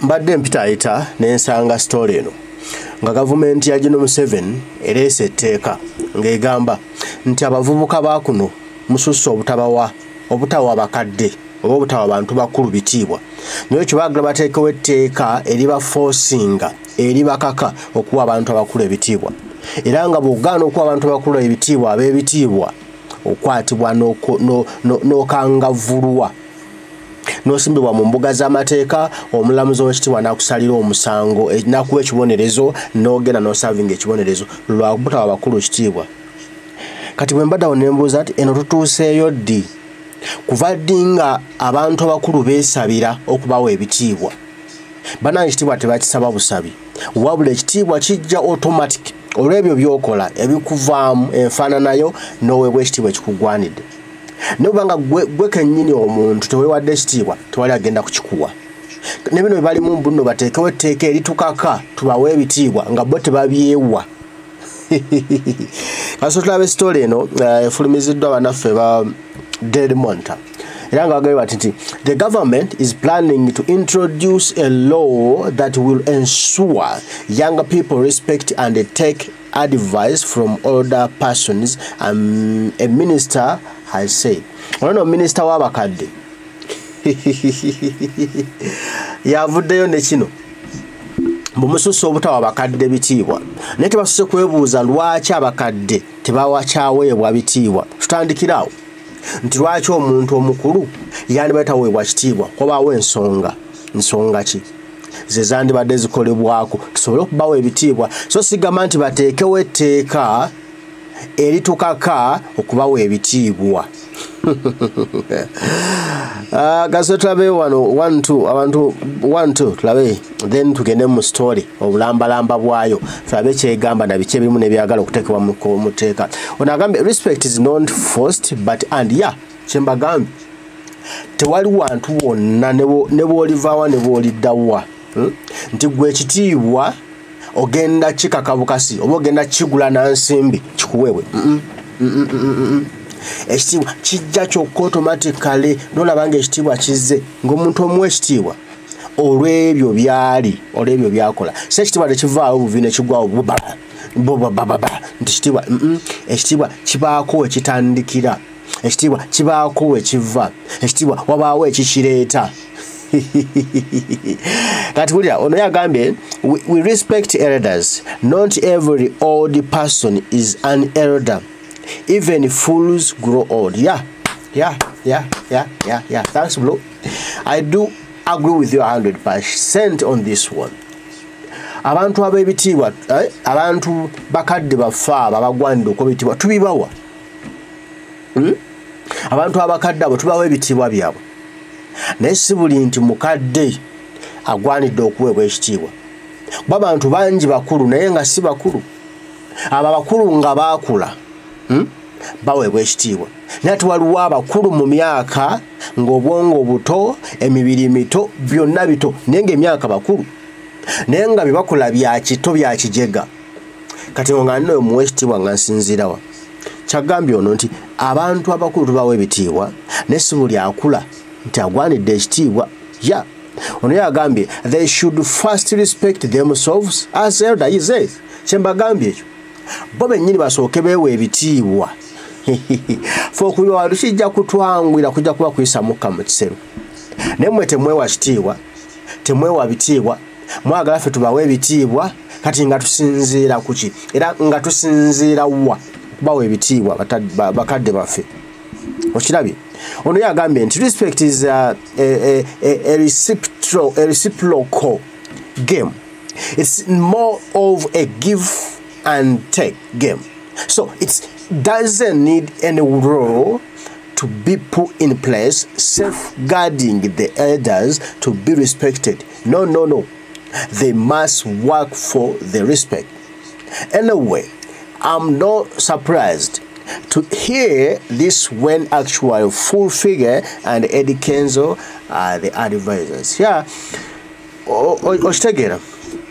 Mbadde mpita nensanga story eno nga gavumenti ya General Museveni erese etteeka ng'egamba nti abavubuka bakuno mususse obutawa abakadde oba obutawa abantu bakulu bitiibwa nyo ekyo baagala bateekewo etteeka eriba forcinga eriba kaka okuwa abantu abakulu ebitiibwa era nga bw'ogaana okuwa abantu abakulu ebitiibwa ab'ebitiibwa okwatibwa n'okangavvulwa n'osimbibwa mu mbuga z'amateeka omulamuzi w'ekitiibwa n'akusalira omusango n'akuwa ekibonerezo n'ogenda n'osavinga ekibonerezo lwa butawa abakulu ekitiibwa. Kati bwe mbadde awo ne mbuuza nti eno tutuuseeyo ddi kuva ddi nga abantu abakulu beesabira okubawa ebitiibwa bannange ekitiibwa tebakisaba busabi wabula ekitiibwa kijja automatic olw'ebyo by'okola ebikuvaamu enfaananayo n'oweebwa ekitiibwa ekikugwanidde. Ne bwanga gwe kennyini omuntu teweewadde ekitiibwa tewali agenda kukikuwa. Ne bino balimu mbuno bateekewo etteeka eritukaka tubawe ebitiibwa nga bo tebabyewa. Kaso tulabe story eno efulumiziddwa bannaffe ba Daily Monitor. Era nga bagambye bati the government is planning to introduce a law that will ensure younger people respect and take advice from older persons, a minister has said. Ono minister w'abakadde yavuddeyo ne kino bumususse obutawa abakadde bitiibwa naye tebasuse kwebuuza lwaki abakadde tebawakyaweebwa bitiibwa. Tutandikirawo nti lwaki omuntu omukulu yandibataweebwa kitiibwa kubaawo ensonga ki ze zandibadde zikolebwako tusobole okubawa ebitiibwa so sigamba nti bateekewo etteeka eritukaka okubawa ebitiibwa. Gaso tulabe wano 1-2 tulabe then tugende mu story obulambalamba bwayo tulabe kyegamba na biki ebimu nebyagala okuteekebwa mu tteeka. Ono agambye respect is not forced but and kyembagambye tewali wantu wonna ne bwolivaawa ne bwoliddawa nti gwe ekitiibwa ogenda kikakabukasi oba ogenda kigula nansimbi kikuweebwe. Ekitiibwa kijja kyokka automatically n'olabanga ekitiibwa kizze ng'omuntu omuwa ekitiibwa olw'ebyo byali olw'ebyo byakola so ekitiibwa tekivaawo buvi ne kigwawo nti ekitiibwa kibaako we kitandikira ekitiibwa kibaako we kiva ekitiibwa wabaawo ekikireeta. Kati wulira ono yagambye we respect elders, not every old person is an elder. Even fools grow old. Yeah. Thanks, bro. I do agree with you 100% on this one. Abantu ab'ebitiibwa, abantu bakadde bafa babagwanidde okubitiibwa tubibawa. Abantu abakadde abo tubawa ebitiibwa byabwe. Naye si buli nti mukadde agwanidde okuweebwa ekitiibwa. Kuba abantu bangi bakulu naye nga si bakulu. Abo abakulu nga baakula baweebwa ekitiibwa. Naye waliwo abakulu mu myaka ng'obwongo buto emibiri mito byonna bito naye ng'emyaka bakulu naye nga bye bakola bya kito bya kijega. Kati nga nno muwe ekitiibwa nga nsinziirawa kyagambye ono nti abantu abakulu tubawa ebitiibwa naye si buli akula nti agwanidde ekitiibwa. Ono yagambye they should first respect themselves as elder he says. Kyembagambye ekyo bo bennyini basooke beewa ebitiibwa. Fe okubibawa tukijja kutwangwira kujja kuba kuyisa mukka mu kisero naye mmwe temwewa kitiibwa temwewa bitiibwa mwagala ffe tubawe ebitiibwa kati nga tusinziira ku ki era nga tusinziira wa kubawa ebitiibwa bakadde baffe. Okirabye ono yagambye nti respect is a reciprocal game. It's more of a give and take game. So it doesn't need any rule to be put in place safeguarding the elders to be respected. No. They must work for the respect. Anyway, I'm not surprised to hear this when actual full figure and Eddie Kenzo are the advisors. Okitegera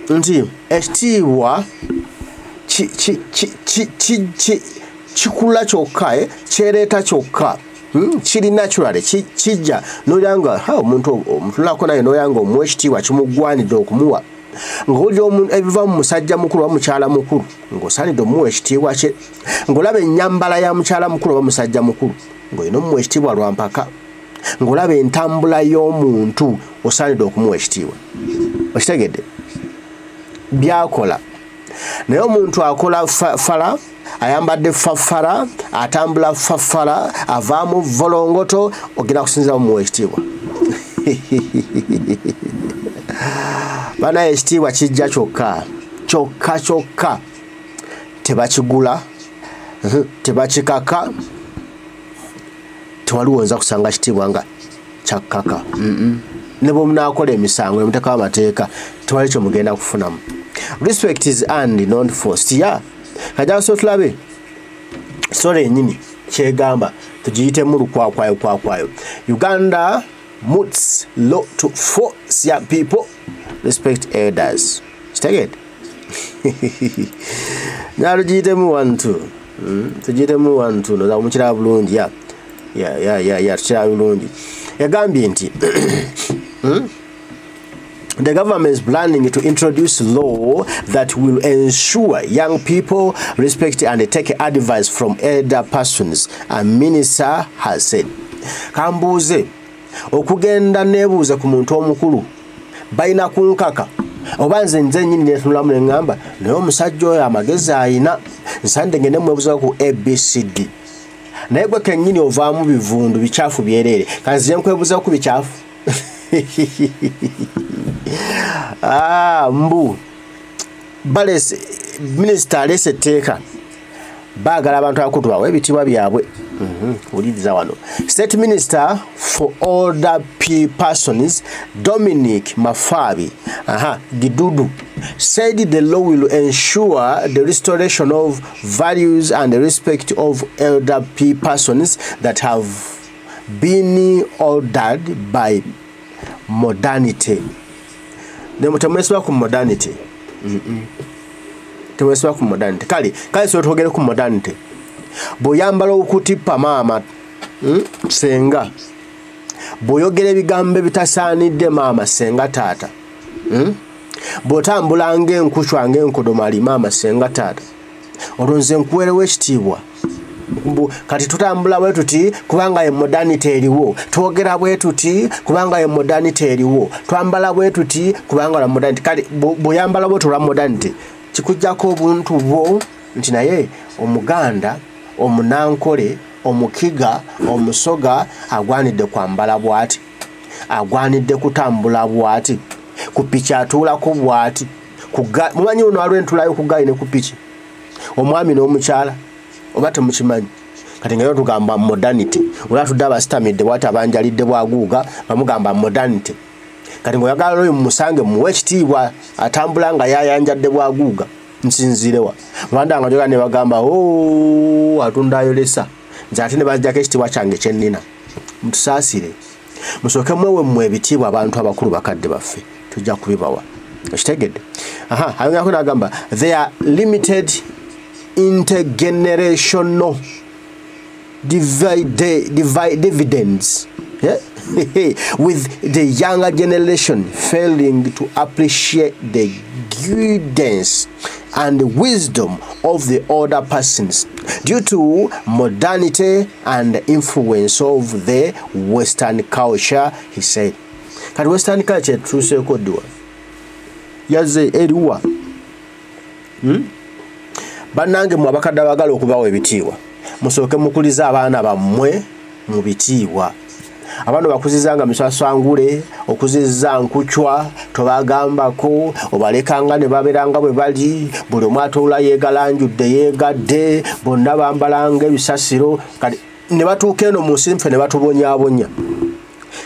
nti ekitiibwa kikula kyokka kyereeta kyokka kiri naturally kijja noyanga omuntu lako naye noyanga omwekitiibwa kimugwanidde okumuwa ng'oli ebiva mu musajja mukulu oba mukyala mukulu ng'osaanidde omuwa ekitiibwa kye ng'olaba ennyambala ya mukyala mukulu oba musajja mukulu ng'olina omuwa ekitiibwa lwa mpaka ng'olaba entambula y'omuntu osaanidde okumuwa ekitiibwa okitegedde byakola naye omuntu akola fala ayambadde fafara atambula fafara avaamu volongoto ogenda kusinzira mu ekitiibwa bana ekitiibwa kijja kyokka tebakigula tebakikaka tewaliwo nza kusanga kitiibwa nga kyakkaka ne bwe munaakola emisango ne muteekawo amateeka tewali kyo mugenda kufunamu. Respect is earned, not forced. Yeah. Kajja so tulabe sore enyini kyegamba tugiyitemu lukwakwayo. Uganda moots law to force young people respect elders. Kitegedde? Nyalo giyitemu 1-2. Tugiyitemu 1-2 noza omukira bulungi ya tukira bulungi. Yagambye nti the government is planning to introduce law that will ensure young people respect and take advice from elder persons, a minister has said. Kambuze okugenda nebuuza ku muntu omukulu balina kunkaka oba nze nyini netunulamu ne ngamba naye omusajja oyo amagezi ayina nsande ngende mwebuuza ku ABCD naye gwe kennyini ovaamu bivundu bikyafu byereere kanzije nkwebuuza ku bikyafu mbu balese minister alese etteeka baagala abantu abakulu bawe ebitibwa byabwe uliriza wano. State Minister for Older Persons Dominic Mafabi Gidudu said the law will ensure the restoration of values and the respect of elder persons that have been ordered by modernity. Temwesiba ku modernity. Temwesiba ku modernity. Kale so twogere ku modernity. Boyambala okutipa maama senga. Boyogere bigambe bitasaanidde maama senga taata. Botambula ng'enkushwa ng'enkodomali maama senga taata. Olonze nkuwerewo ekitiibwa. Kati tutambula bwe tuti kubanga ye modernity eriwo, twogera bwe tuti kubanga ye modernity eriwo, twambala bwe tuti kubanga la modernity. Kati boyambala bwe tula modernity kikujjako obuntu bwo nti naye omuganda omunankole omukiga omusoga agwanidde kwambala bwati, agwanidde kutambula bwati, ku piki atuulako bwati, mumanyi uno alwentulayo kugaine ku piki omwami n'omukyala oba temukimanyi. Kati ngayo tugamba modernity ola tudde abasitamidde bwati abanjalidde bwaguuga bamugamba modernity. Kati ngoyagala oyo mumusange muwe ekitiibwa atambula nga yayanjadde bwaguuga nsinzirewa mwanda nga joga ne bagamba atunda ayolesa nze ate ne bajjako ekitiibwa kyange kyennina. Mutusaasire musooke mwewe mmwe ebitiibwa abantu abakulu bakadde baffe tujja kubibawa. Ekitegedde ayongako n'agamba they are limited intergenerational dividends with the younger generation failing to appreciate the guidance and wisdom of the older persons due to modernity and influence of the Western culture, he said. Kati Western culture tuseeko dwa yaze eriwa bannange mu abakadde abagala okubawa ebitiibwa musooke mukuliza abaana bammwe mu bitiibwa. Abantu bakuzizanga misasangule okuziza nkuchwa tobagambako obalekanga ne baberanga bwe bali buli omu atuula yeegalanjudde yeegadde bonna bambalanga ebisasiro kati ne batuuka eno mu nsi ffe ne batubonyaabonya.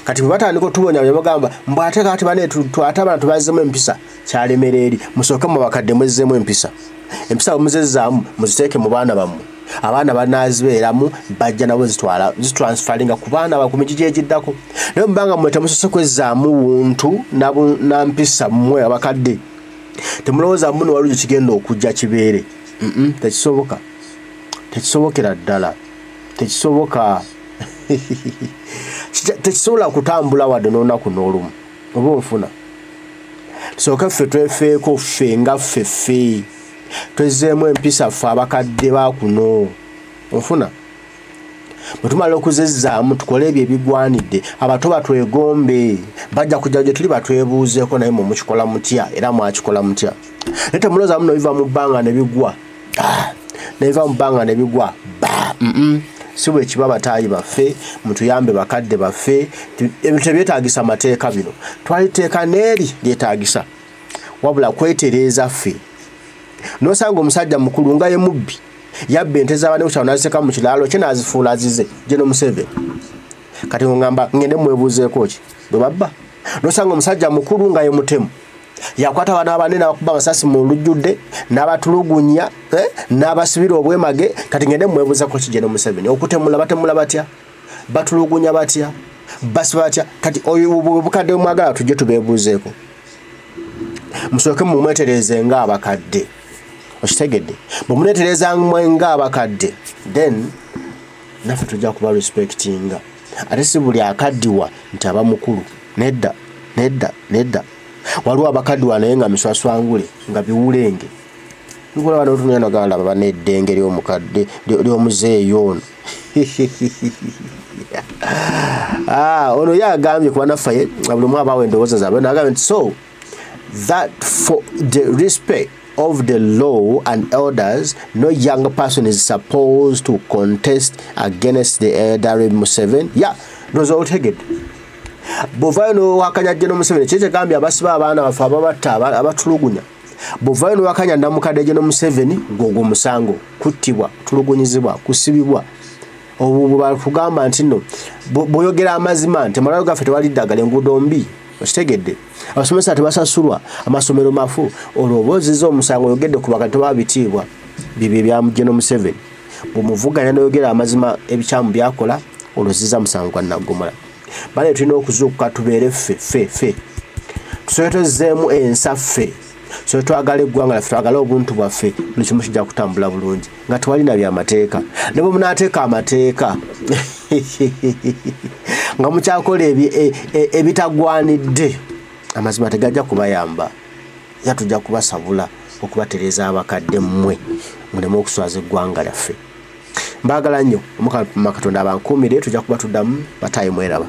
Kati bwe batandika otubonya ne bagamba mbu ate kati bane ate abantu bazzemu empisa kyalemera eri. Musooke mu bakadde mwezzemu empisa. Empisa muzezzaamu muziteeke mu baana bammwe. Abaana banaazibeeramu bajja nabo zitransferinga ku baana bakumi gigi egiddako. Naye mubanga mmwe temusose kwezzaamu wuntu nampisa mmwe abakadde temulowooza muno waliwo kigenda okujja kibeere. Tekisoboka. Tekisobokera ddala. Tekisoboka. tekisobola kutambula wadde n'olunaku n'olumu oba onfuna tusooke ffe twefeeko ffe nga ffeffe twezeemu empisa ffe abakadde bakuno onfuna bwe tumala okuzezzaamu tukole ebyo ebigwanidde abato batwegombe bajja kujja gye tuli batwebuuzeeko naye mukikola mutya era mwakikola mutya naye temulowooza muno biva mu bbanga ne bigwa nebiva mu bbanga ne bigwa si bwe kiba bataayi baffe mutuyambe bakadde baffe ebintu tebyetaagisa mateeka bino twaliteeka n'eri lyetaagisa wabula kwetereeza ffe n'osanga omusajja mukulu nga ye mubbi yabba ente z'abanne ku kyalo n'aziteeka mu kiraalo kye n'azifuula azize General Museveni kati ngamba ngende mwebuuzeeko ki bwe babba n'osanga omusajja mukulu nga ye mutemu yakwata abaana abanne n'abakuba amasasi mu lujjudde n'abatulugunya n'abasibira obwemage kati ngende mwebuuzeeko ki General Museveni okutemula batemula batya batulugunya batya basiba batya kati oyo obukadde mwagala tujje tubeebuuzeeko musooke mumwetereeze ng'abakadde okitegedde bwe muneetereza ng'abakadde then naffe tujja kuba respectinga ate si buli akaddiwa nti aba mukulu nedda waliwo abakaddiwa naye nga miswaswangule nga biwulenge nkola bano tunena ganda baba n'eddenge ly'omukadde ly'omuzeeyi ono ono ye agambye kuba naffe buli omu abaawo endowooza zaabwe n'agambye nti so that for the respect of the law and elders, no young person is supposed to contest against the elderly Museveni. Yeah, those all take it. Bovayo no wakanya General Museveni. Cheche kambi abasiba abana bafa ababatta abatulugunya. Bovayo no wakanya ndamukadde General Museveni gogo musango kuttibwa tulugunyizibwa kusibibwa. Obu bakugamba nti no boyogera amazima nti malayo gaffe tewaliddagala enguudo mbi. Okitegedde abasomesa tebasasulwa amasomero mafu olwoboziza omusango oyogedde ku bakati babitiibwa bibye bya General Museveni bw'omuvuganya n'oyogera amazima ebikyamu byakola olwoziza musango gwa nnaggumala bale tulina okuzuukuka tubeere ffe tusobola tuzzeemu ensa ffe so twagala eggwanga laffe twagala obuntu bwaffe buli kimu kijja kutambula bulungi nga tewalina byamateeka ne bwe munaateeka amateeka nga mukyakola ebitagwanidde amazima tegajja kubayamba era tujja kubasabula okubatereeza abakadde mmwe muleme okuswaza eggwanga lyaffe mbaagala nnyo Omukama Katonda abankuumire tujja kuba tuddamu bataayi mweraba